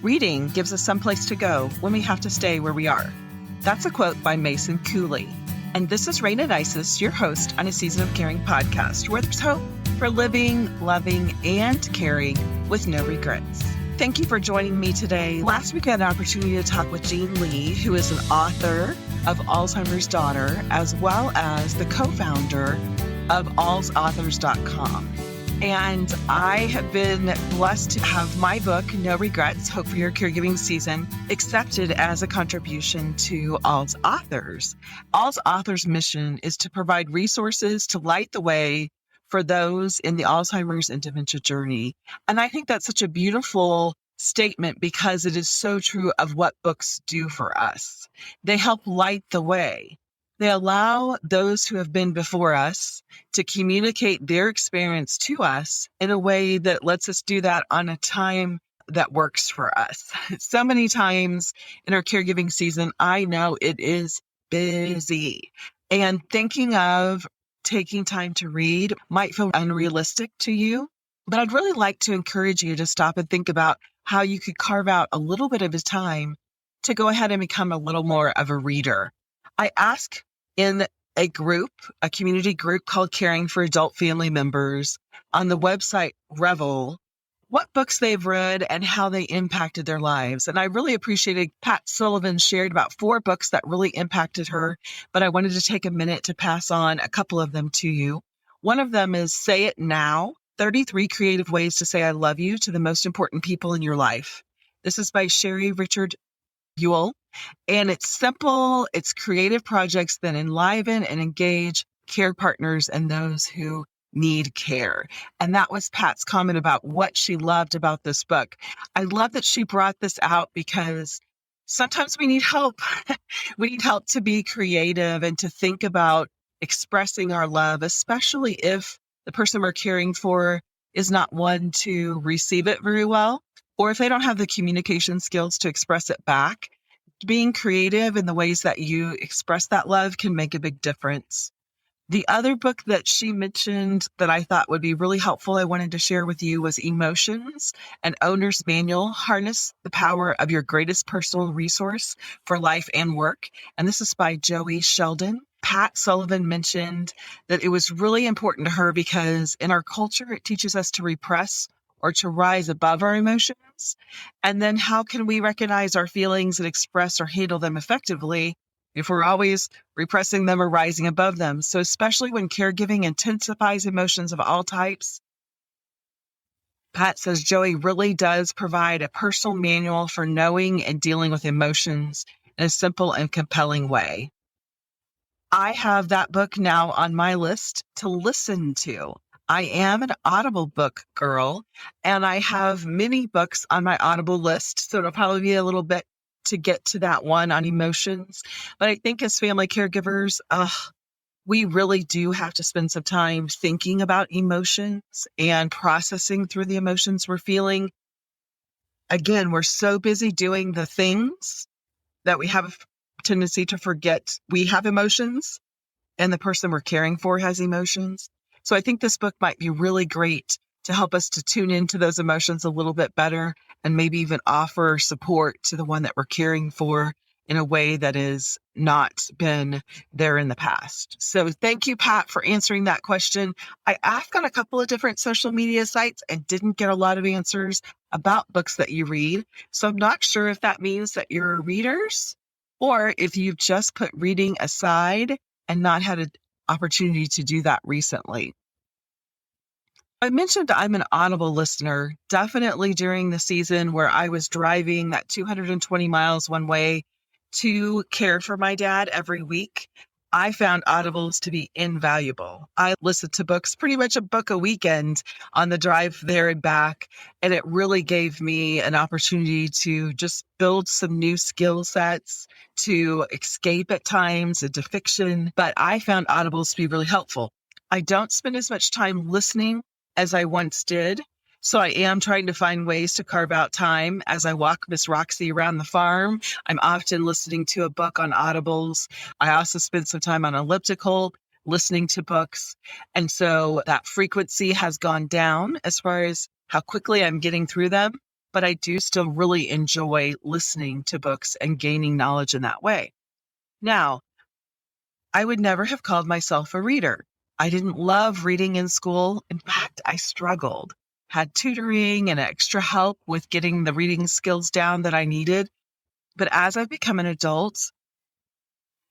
Reading gives us some place to go when we have to stay where we are. That's a quote by Mason Cooley. And this is Rayna Neises, your host on a Season of Caring podcast, where there's hope for living, loving, and caring with no regrets. Thank you for joining me today. Last week I had an opportunity to talk with Jean Lee, who is an author of Alzheimer's Daughter, as well as the co-founder of alzauthors.com. And I have been blessed to have my book, No Regrets, Hope for Your Caregiving Season, accepted as a contribution to Alz Authors. Alz Authors' mission is to provide resources to light the way for those in the Alzheimer's and dementia journey. And I think that's such a beautiful statement because it is so true of what books do for us. They help light the way. They allow those who have been before us to communicate their experience to us in a way that lets us do that on a time that works for us. So many times in our caregiving season, I know it is busy, and thinking of taking time to read might feel unrealistic to you, but I'd really like to encourage you to stop and think about how you could carve out a little bit of his time to go ahead and become a little more of a reader. I ask in a group, a community group called Caring for Adult Family Members on the website Revel, what books they've read and how they impacted their lives. And I really appreciated Pat Sullivan shared about 4 books that really impacted her, but I wanted to take a minute to pass on a couple of them to you. One of them is Say It Now, 33 Creative Ways to Say I Love You to the Most Important People in Your Life. This is by Sherry Richert Belul, and it's simple. It's creative projects that enliven and engage care partners and those who need care. And that was Pat's comment about what she loved about this book. I love that she brought this out because sometimes we need help. We need help to be creative and to think about expressing our love, especially if the person we're caring for is not one to receive it very well, or if they don't have the communication skills to express it back. Being creative in the ways that you express that love can make a big difference. The other book that she mentioned that I thought would be really helpful, I wanted to share with you, was Emotions, an Owner's Manual, Harness the Power of Your Greatest Personal Resource for Life and Work. And this is by Joey Sheldon. Pat Sullivan mentioned that it was really important to her because in our culture, it teaches us to repress or to rise above our emotions. And then how can we recognize our feelings and express or handle them effectively if we're always repressing them or rising above them? So especially when caregiving intensifies emotions of all types, Pat says Joey really does provide a personal manual for knowing and dealing with emotions in a simple and compelling way. I have that book now on my list to listen to. I am an Audible book girl, and I have many books on my Audible list, so it'll probably be a little bit to get to that one on emotions. But I think as family caregivers, we really do have to spend some time thinking about emotions and processing through the emotions we're feeling. Again, we're so busy doing the things that we have a tendency to forget we have emotions and the person we're caring for has emotions. So I think this book might be really great to help us to tune into those emotions a little bit better and maybe even offer support to the one that we're caring for in a way that has not been there in the past. So thank you, Pat, for answering that question. I asked on a couple of different social media sites and didn't get a lot of answers about books that you read. So I'm not sure if that means that you're readers or if you've just put reading aside and not had an opportunity to do that recently. I mentioned I'm an Audible listener, definitely during the season where I was driving that 220 miles one way to care for my dad every week. I found Audibles to be invaluable. I listened to books, pretty much a book a weekend on the drive there and back, and it really gave me an opportunity to just build some new skill sets, to escape at times into fiction, but I found Audibles to be really helpful. I don't spend as much time listening as I once did. So I am trying to find ways to carve out time as I walk Miss Roxy around the farm. I'm often listening to a book on Audibles. I also spend some time on elliptical listening to books. And so that frequency has gone down as far as how quickly I'm getting through them. but I do still really enjoy listening to books and gaining knowledge in that way. Now, I would never have called myself a reader. I didn't love reading in school. In fact, I struggled, had tutoring and extra help with getting the reading skills down that I needed. But as I've become an adult,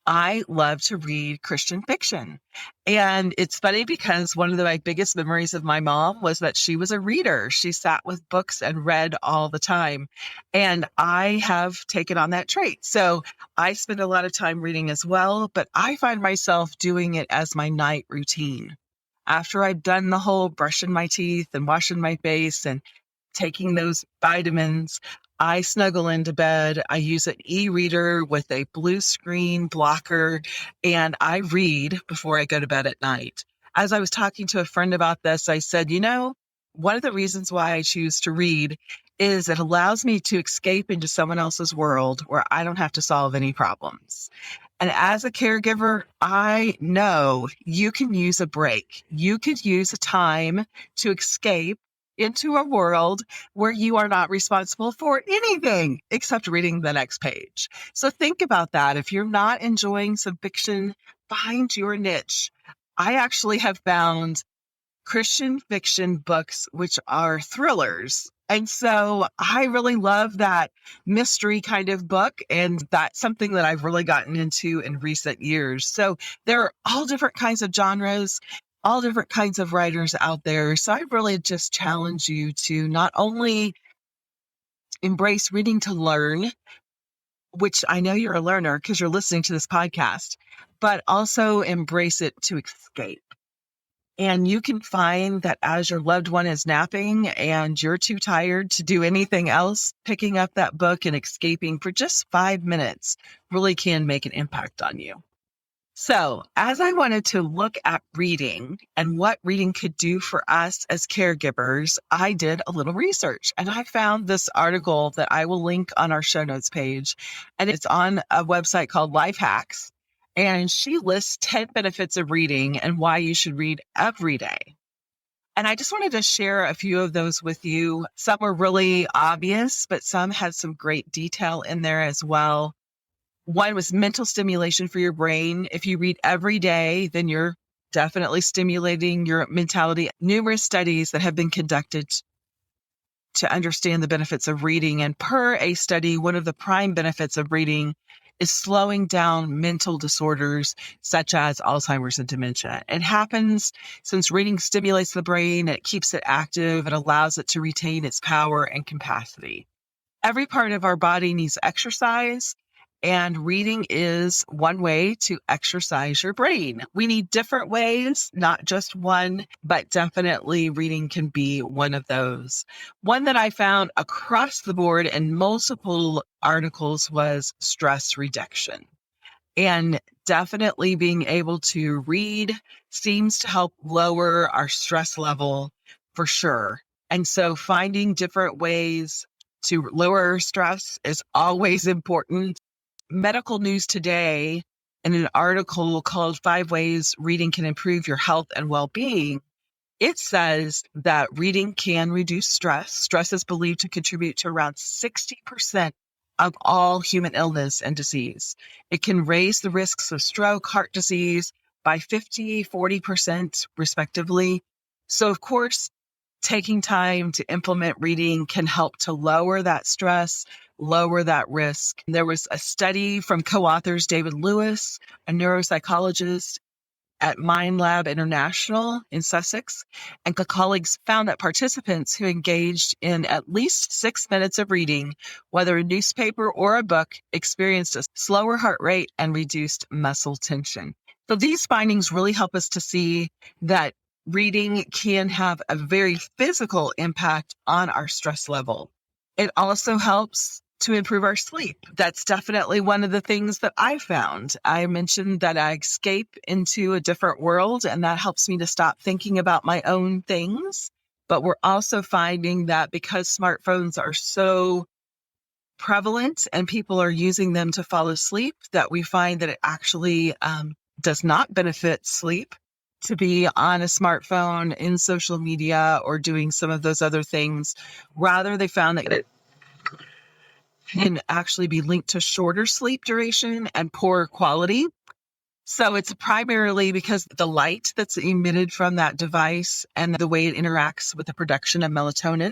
I love to read Christian fiction. And it's funny because one of my biggest memories of my mom was that she was a reader. She sat with books and read all the time. And I have taken on that trait. So I spend a lot of time reading as well, but I find myself doing it as my night routine. After I've done the whole brushing my teeth and washing my face and taking those vitamins, I snuggle into bed. I use an e-reader with a blue screen blocker, and I read before I go to bed at night. As I was talking to a friend about this, I said, one of the reasons why I choose to read is it allows me to escape into someone else's world where I don't have to solve any problems. And as a caregiver, I know you can use a break. You could use a time to escape into a world where you are not responsible for anything except reading the next page. So think about that. If you're not enjoying some fiction, find your niche. I actually have found Christian fiction books, which are thrillers. And so I really love that mystery kind of book. And that's something that I've really gotten into in recent years. So there are all different kinds of genres, all different kinds of writers out there. So I really just challenge you to not only embrace reading to learn, which I know you're a learner because you're listening to this podcast, but also embrace it to escape. And you can find that as your loved one is napping and you're too tired to do anything else, picking up that book and escaping for just 5 minutes really can make an impact on you. So as I wanted to look at reading and what reading could do for us as caregivers, I did a little research and I found this article that I will link on our show notes page. And it's on a website called Life Hacks. And she lists 10 benefits of reading and why you should read every day. And I just wanted to share a few of those with you. Some were really obvious, but some had some great detail in there as well. One was mental stimulation for your brain. If you read every day, then you're definitely stimulating your mentality. Numerous studies that have been conducted to understand the benefits of reading. And per a study, one of the prime benefits of reading is slowing down mental disorders such as Alzheimer's and dementia. It happens since reading stimulates the brain, it keeps it active, it allows it to retain its power and capacity. Every part of our body needs exercise, and reading is one way to exercise your brain. We need different ways, not just one, but definitely reading can be one of those. One that I found across the board in multiple articles was stress reduction. And definitely being able to read seems to help lower our stress level for sure. And so finding different ways to lower stress is always important. Medical News Today, in an article called 5 Ways Reading Can Improve Your Health and Well-Being, it says that reading can reduce stress. Stress is believed to contribute to around 60% of all human illness and disease. It can raise the risks of stroke, heart disease by 50, 40% respectively. So, of course, taking time to implement reading can help to lower that stress, lower that risk. There was a study from co-authors David Lewis, a neuropsychologist at Mind Lab International in Sussex, and colleagues found that participants who engaged in at least 6 minutes of reading, whether a newspaper or a book, experienced a slower heart rate and reduced muscle tension. So these findings really help us to see that reading can have a very physical impact on our stress level. It also helps to improve our sleep. That's definitely one of the things that I found. I mentioned that I escape into a different world, and that helps me to stop thinking about my own things. But we're also finding that because smartphones are so prevalent and people are using them to fall asleep, that we find that it actually does not benefit sleep. to be on a smartphone, in social media, or doing some of those other things. Rather, they found that it can actually be linked to shorter sleep duration and poorer quality. So it's primarily because the light that's emitted from that device and the way it interacts with the production of melatonin.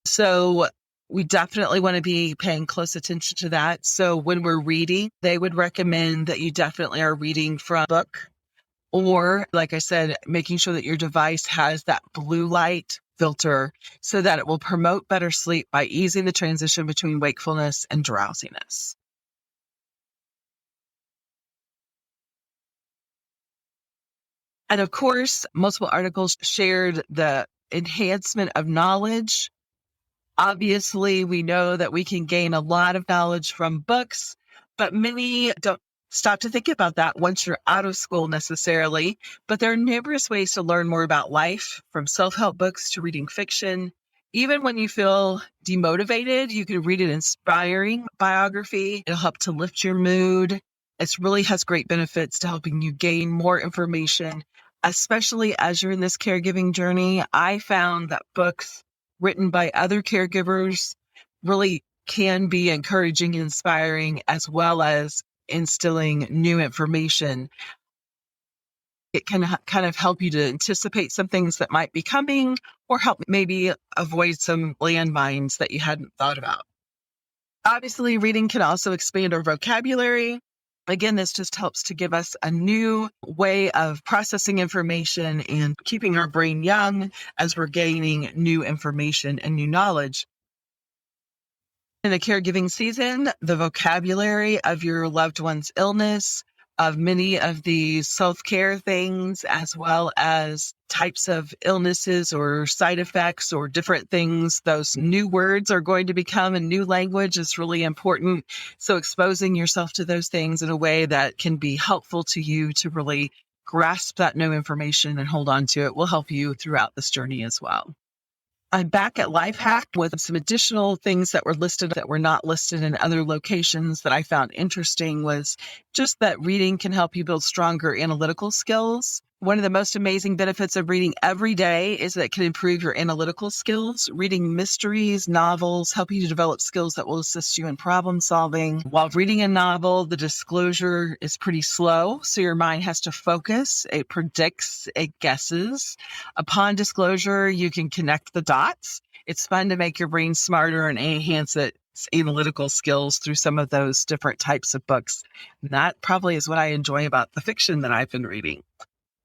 So we definitely want to be paying close attention to that. So when we're reading, they would recommend that you definitely are reading from a book, or like I said, making sure that your device has that blue light filter so that it will promote better sleep by easing the transition between wakefulness and drowsiness. And of course, multiple articles shared the enhancement of knowledge. Obviously, we know that we can gain a lot of knowledge from books, but many don't stop to think about that once you're out of school necessarily. But there are numerous ways to learn more about life, from self-help books to reading fiction. Even when you feel demotivated, you can read an inspiring biography. It'll help to lift your mood. It really has great benefits to helping you gain more information, especially as you're in this caregiving journey. I found that books written by other caregivers really can be encouraging and inspiring, as well as instilling new information. It can kind of help you to anticipate some things that might be coming, or help maybe avoid some landmines that you hadn't thought about. Obviously, reading can also expand our vocabulary. Again, this just helps to give us a new way of processing information and keeping our brain young as we're gaining new information and new knowledge. In the caregiving season, the vocabulary of your loved one's illness, of many of the self-care things, as well as types of illnesses or side effects or different things, those new words are going to become a new language is really important. So exposing yourself to those things in a way that can be helpful to you to really grasp that new information and hold on to it will help you throughout this journey as well. I'm back at Lifehack with some additional things that were listed that were not listed in other locations that I found interesting. Was just that reading can help you build stronger analytical skills. One of the most amazing benefits of reading every day is that it can improve your analytical skills. Reading mysteries, novels help you to develop skills that will assist you in problem solving. While reading a novel, the disclosure is pretty slow, so your mind has to focus. It predicts, it guesses. Upon disclosure, you can connect the dots. It's fun to make your brain smarter and enhance its analytical skills through some of those different types of books. And that probably is what I enjoy about the fiction that I've been reading.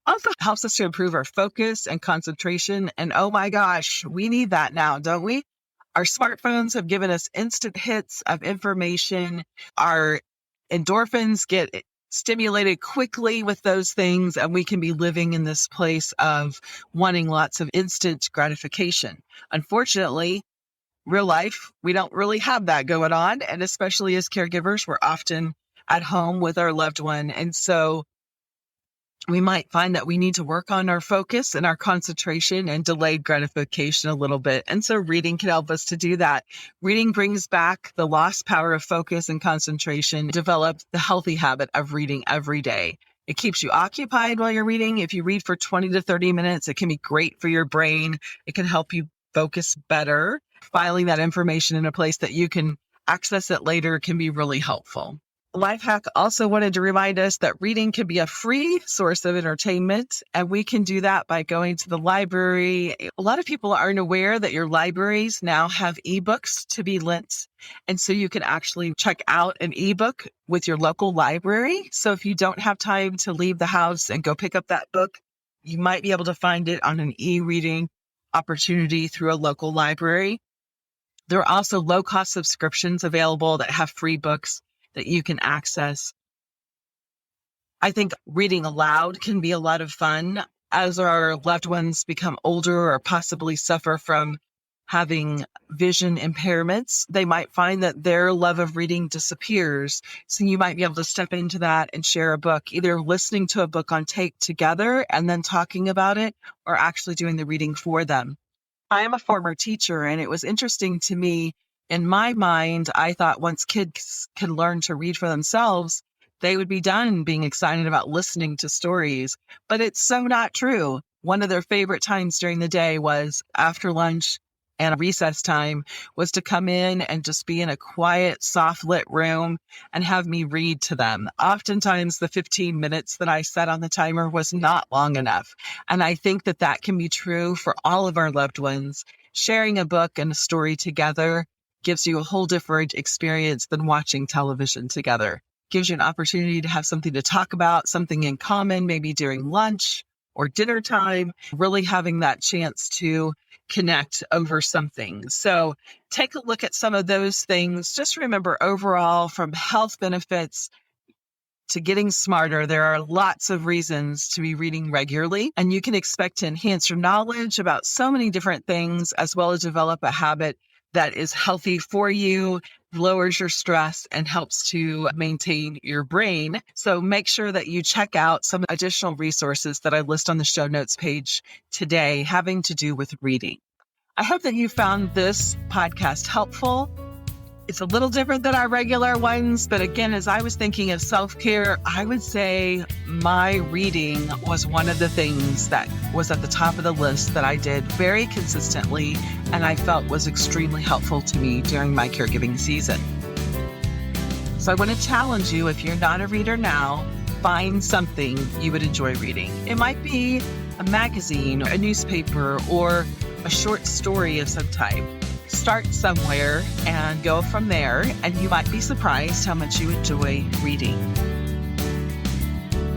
Also helps us to improve our focus and concentration. And oh my gosh, we need that now, don't we? Our smartphones have given us instant hits of information. Our endorphins get stimulated quickly with those things, and we can be living in this place of wanting lots of instant gratification. Unfortunately, real life, we don't really have that going on. And especially as caregivers, we're often at home with our loved one. And so we might find that we need to work on our focus and our concentration and delayed gratification a little bit. And so reading can help us to do that. Reading brings back the lost power of focus and concentration. Develop the healthy habit of reading every day. It keeps you occupied while you're reading. If you read for 20 to 30 minutes, it can be great for your brain. It can help you focus better. Filing that information in a place that you can access it later can be really helpful. Lifehack also wanted to remind us that reading can be a free source of entertainment, and we can do that by going to the library. A lot of people aren't aware that your libraries now have ebooks to be lent, and so you can actually check out an ebook with your local library. So if you don't have time to leave the house and go pick up that book, you might be able to find it on an e-reading opportunity through a local library. There are also low-cost subscriptions available that have free books that you can access. I think reading aloud can be a lot of fun. As our loved ones become older or possibly suffer from having vision impairments, they might find that their love of reading disappears. So you might be able to step into that and share a book, either listening to a book on tape together and then talking about it, or actually doing the reading for them. I am a former teacher, and it was interesting to me. In my mind, I thought once kids can learn to read for themselves, they would be done being excited about listening to stories. But it's so not true. One of their favorite times during the day was after lunch and recess time was to come in and just be in a quiet, soft lit room and have me read to them. Oftentimes the 15 minutes that I set on the timer was not long enough. And I think that that can be true for all of our loved ones. Sharing a book and a story together gives you a whole different experience than watching television together. Gives you an opportunity to have something to talk about, something in common, maybe during lunch or dinner time, really having that chance to connect over something. So take a look at some of those things. Just remember, overall, from health benefits to getting smarter, there are lots of reasons to be reading regularly, and you can expect to enhance your knowledge about so many different things, as well as develop a habit that is healthy for you, lowers your stress, and helps to maintain your brain. So make sure that you check out some additional resources that I list on the show notes page today having to do with reading. I hope that you found this podcast helpful. It's a little different than our regular ones, but again, as I was thinking of self-care, I would say my reading was one of the things that was at the top of the list that I did very consistently and I felt was extremely helpful to me during my caregiving season. So I want to challenge you, if you're not a reader now, find something you would enjoy reading. It might be a magazine, a newspaper, or a short story of some type. Start somewhere and go from there, and you might be surprised how much you enjoy reading.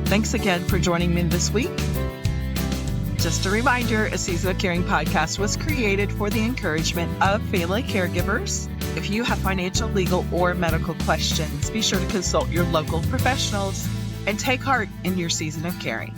Thanks again for joining me this week. Just a reminder, A Season of Caring podcast was created for the encouragement of family caregivers. If you have financial, legal, or medical questions, be sure to consult your local professionals and take heart in your season of caring.